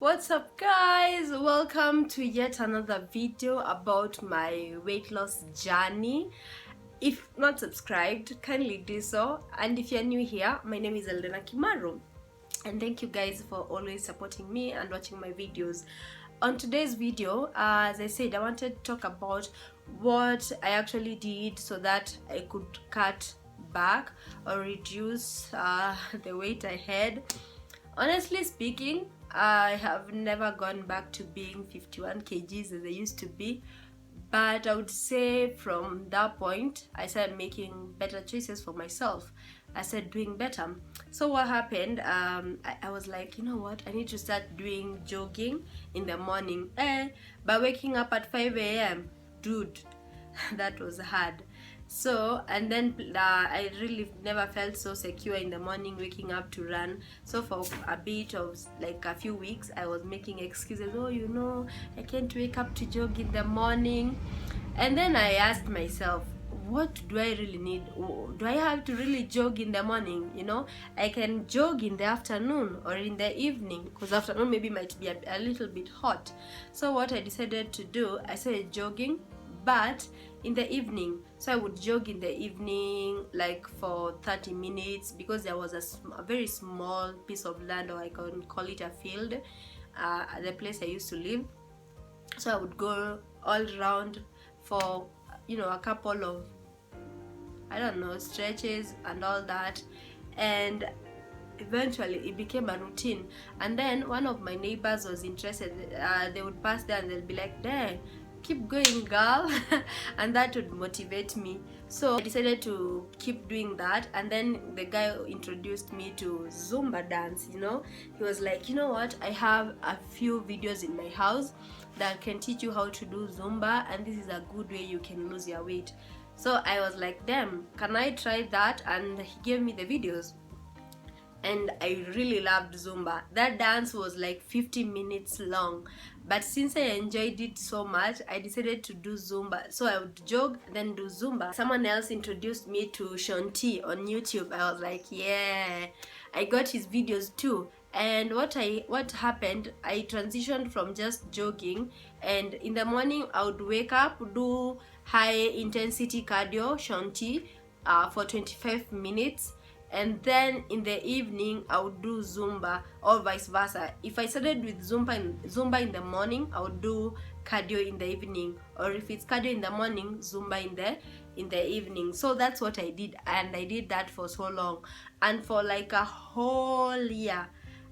What's up, guys? Welcome to yet another video about my weight loss journey. If not subscribed, kindly do so. And if you're new here, my name is Elena Kimaru, and thank you guys for always supporting me and watching my videos. On today's video, as I said, I wanted to talk about what I actually did so that I could cut back or reduce the weight I had. Honestly speaking, I have never gone back to being 51 kgs as I used to be, but I would say from that point I started making better choices for myself. I started doing better. So what happened, I was like, you know what, I need to start doing jogging in the morning. By waking up at 5 a.m, dude, that was hard. So, and then I really never felt so secure in the morning waking up to run. So for a bit of like a few weeks, I was making excuses. Oh, you know, I can't wake up to jog in the morning. And then I asked myself, what do I really need? Do I have to really jog in the morning? You know, I can jog in the afternoon or in the evening, because afternoon maybe might be a little bit hot. So what I decided to do, I started jogging, but in the evening. So I would jog in the evening like for 30 minutes, because there was a very small piece of land, or I can call it a field, at the place I used to live. So I would go all around for, you know, a couple of, I don't know, stretches and all that, and eventually it became a routine. And then one of my neighbors was interested. They would pass there and they'll be like, "There, keep going, girl." And that would motivate me. So I decided to keep doing that. And then the guy introduced me to Zumba dance. You know, he was like, you know what, I have a few videos in my house that can teach you how to do Zumba, and this is a good way you can lose your weight. So I was like, damn, can I try that? And he gave me the videos, and I really loved Zumba. That dance was like 50 minutes long, but since I enjoyed it so much, I decided to do Zumba. So I would jog, then do Zumba. Someone else introduced me to Shaun T on YouTube. I was like, yeah, I got his videos too. And what happened, I transitioned from just jogging, and in the morning I would wake up, do high intensity cardio, Shaun T, for 25 minutes, and then in the evening I would do Zumba, or vice versa. If I started with Zumba in the morning, I would do cardio in the evening, or if it's cardio in the morning, Zumba in the evening. So that's what I did, and I did that for so long. And for like a whole year,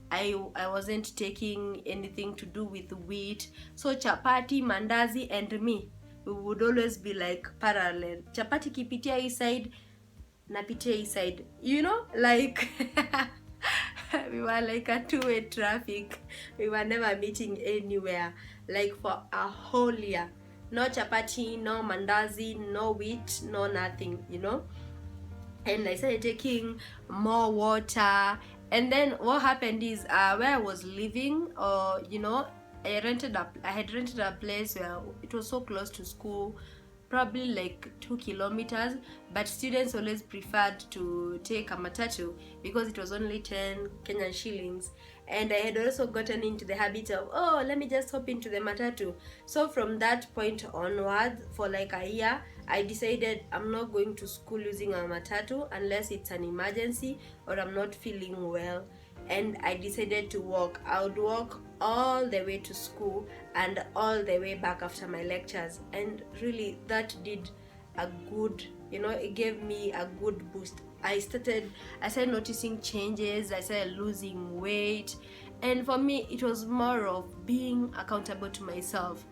I wasn't taking anything to do with wheat. So chapati, mandazi and me, we would always be like parallel. Chapati kipitia hii side, napitia hii side, you know, like we were like a two-way traffic. We were never meeting anywhere, like for a whole year. No chapati, no mandazi, no wheat, no nothing, you know. And I started taking more water. And then what happened is, where I was living, or you know, I had rented a place where it was so close to school, probably like 2 kilometers, but students always preferred to take a matatu because it was only 10 Kenyan shillings. And I had also gotten into the habit of, oh, let me just hop into the matatu. So from that point onwards, for like a year, I decided I'm not going to school using a matatu unless it's an emergency or I'm not feeling well. And I decided to walk. I would walk all the way to school and all the way back after my lectures, and really that did a good, you know, it gave me a good boost. I started noticing changes. I started losing weight, and for me it was more of being accountable to myself,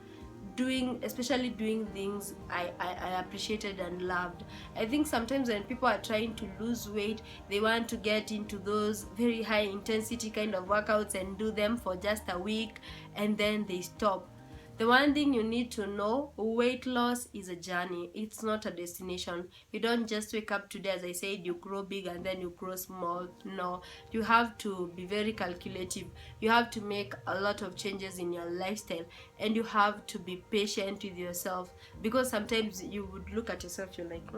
especially doing things I appreciated and loved. I think sometimes when people are trying to lose weight, they want to get into those very high intensity kind of workouts and do them for just a week and then they stop. The one thing you need to know, weight loss is a journey. It's not a destination. You don't just wake up today, as I said, you grow big and then you grow small. No, you have to be very calculative. You have to make a lot of changes in your lifestyle, and you have to be patient with yourself, because sometimes you would look at yourself, you're like,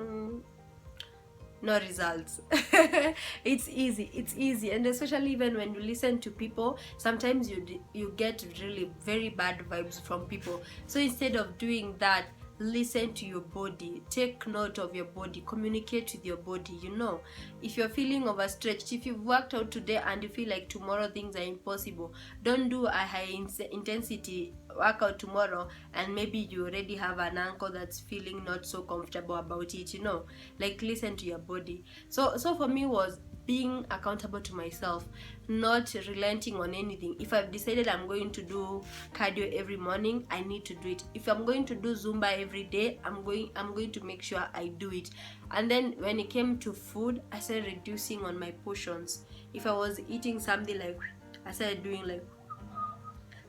no results. It's easy, and especially even when you listen to people, sometimes you get really very bad vibes from people. So instead of doing that, listen to your body, take note of your body, communicate with your body. You know, if you're feeling overstretched, if you've worked out today and you feel like tomorrow things are impossible, don't do a high intensity workout tomorrow, and maybe you already have an ankle that's feeling not so comfortable about it. You know, like, listen to your body. So for me was being accountable to myself, not relenting on anything. If I've decided I'm going to do cardio every morning, I need to do it. If I'm going to do Zumba every day, I'm going to make sure I do it. And then when it came to food, I started reducing on my portions. If I was eating something, like, I started doing like,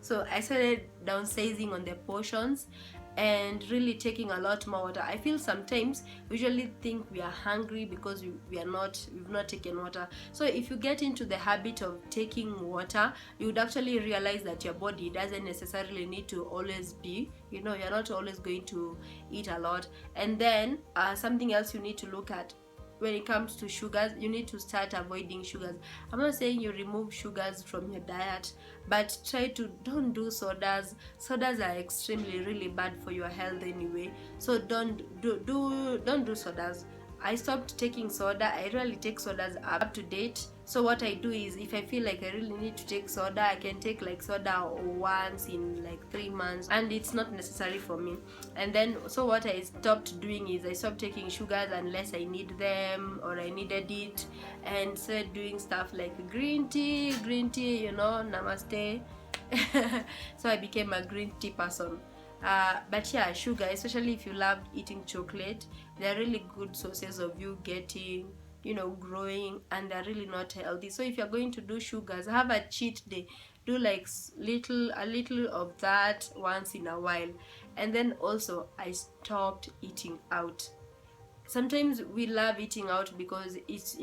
so I started downsizing on the portions and really taking a lot more water. I feel sometimes we usually think we are hungry because we've not taken water. So if you get into the habit of taking water, you would actually realize that your body doesn't necessarily need to always be, you're not always going to eat a lot. And then something else you need to look at when it comes to sugars, you need to start avoiding sugars. I'm not saying you remove sugars from your diet, but don't do sodas. Sodas are extremely really bad for your health anyway. So don't do sodas. I stopped taking soda. I rarely take sodas up to date. So what I do is, if I feel like I really need to take soda, I can take like soda once in like 3 months, and it's not necessary for me. And then, so what I stopped doing is I stopped taking sugars unless I need them or I needed it, and started doing stuff like green tea, namaste. So I became a green tea person. But yeah, sugar, especially if you love eating chocolate, they're really good sources of you getting, growing, and they're really not healthy. So if you're going to do sugars, have a cheat day. Do like a little of that once in a while. And then also, I stopped eating out. Sometimes we love eating out because it's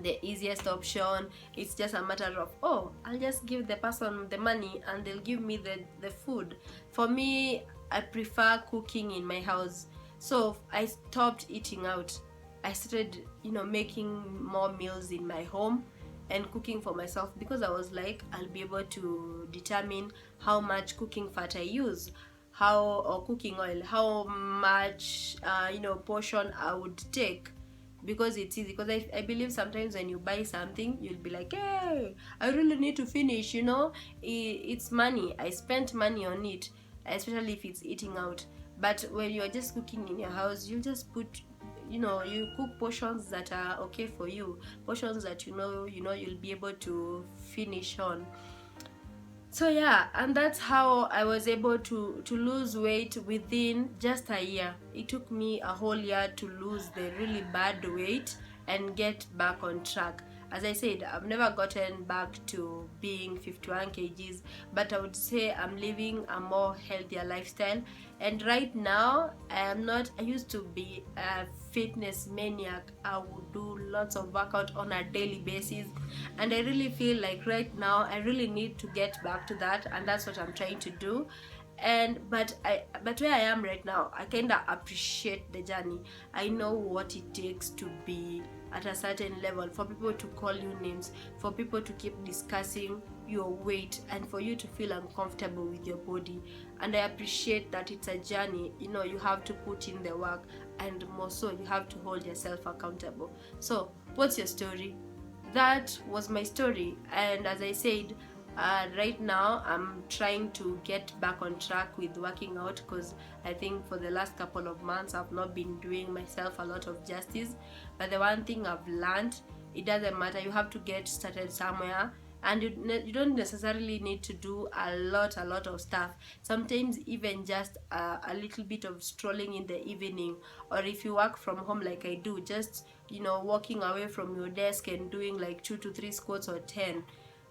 the easiest option. It's just a matter of, oh, I'll just give the person the money and they'll give me the food. For me, I prefer cooking in my house. So I stopped eating out. I started making more meals in my home and cooking for myself, because I was like, I'll be able to determine how much cooking fat I use, or cooking oil, how much portion I would take, because it's easy. Because I believe sometimes when you buy something, you'll be like, hey, I really need to finish. It's money. I spent money on it, especially if it's eating out. But when you're just cooking in your house, you just put, you cook portions that are okay for you, portions that you'll be able to finish on. So yeah, and that's how I was able to lose weight within just a year. It took me a whole year to lose the really bad weight and get back on track. As I said, I've never gotten back to being 51 kgs, but I would say I'm living a more healthier lifestyle. And right now, I used to be a fitness maniac. I would do lots of workout on a daily basis, and I really feel like right now I really need to get back to that, and that's what I'm trying to do. But where I am right now, I kind of appreciate the journey. I know what it takes to be at a certain level, for people to call you names, for people to keep discussing your weight, and for you to feel uncomfortable with your body. And I appreciate that it's a journey. You have to put in the work, and more so, you have to hold yourself accountable. So what's your story? That was my story. And as I said, right now I'm trying to get back on track with working out, because I think for the last couple of months I've not been doing myself a lot of justice. But the one thing I've learned, it doesn't matter, you have to get started somewhere, and you don't necessarily need to do a lot of stuff. Sometimes even just a little bit of strolling in the evening, or if you work from home like I do, just walking away from your desk and doing like 2 to 3 squats or 10,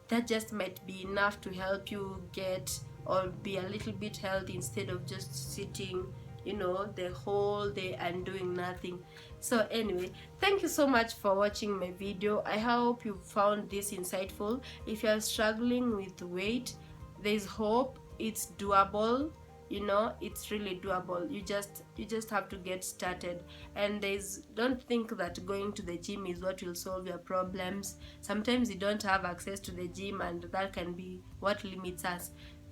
that just might be enough to help you get or be a little bit healthy, instead of just sitting the whole day and doing nothing. So anyway, thank you so much for watching my video. I hope you found this insightful. If you're struggling with weight, there's hope. It's doable. you know, it's really doable. You just have to get started. And don't think that going to the gym is what will solve your problems. Sometimes you don't have access to the gym, and that can be what limits us.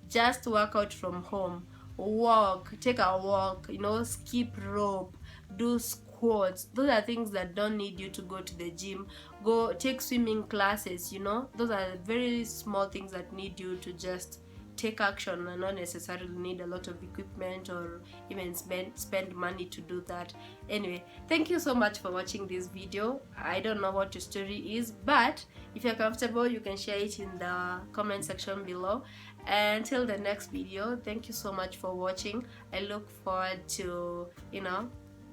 Just work out from home, walk, take a walk, you know, skip rope, do squats. Those are things that don't need you to go to the gym. Go take swimming classes, you know. Those are very small things that need you to just take action, and not necessarily need a lot of equipment or even spend money to do that. Anyway, thank you so much for watching this video. I don't know what your story is, but if you're comfortable, you can share it in the comment section below. And until the next video, thank you so much for watching. I look forward to, you know,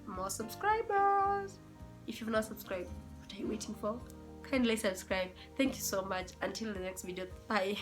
more subscribers. If you've not subscribed, what are you waiting for? Kindly subscribe. Thank you so much. Until the next video, bye.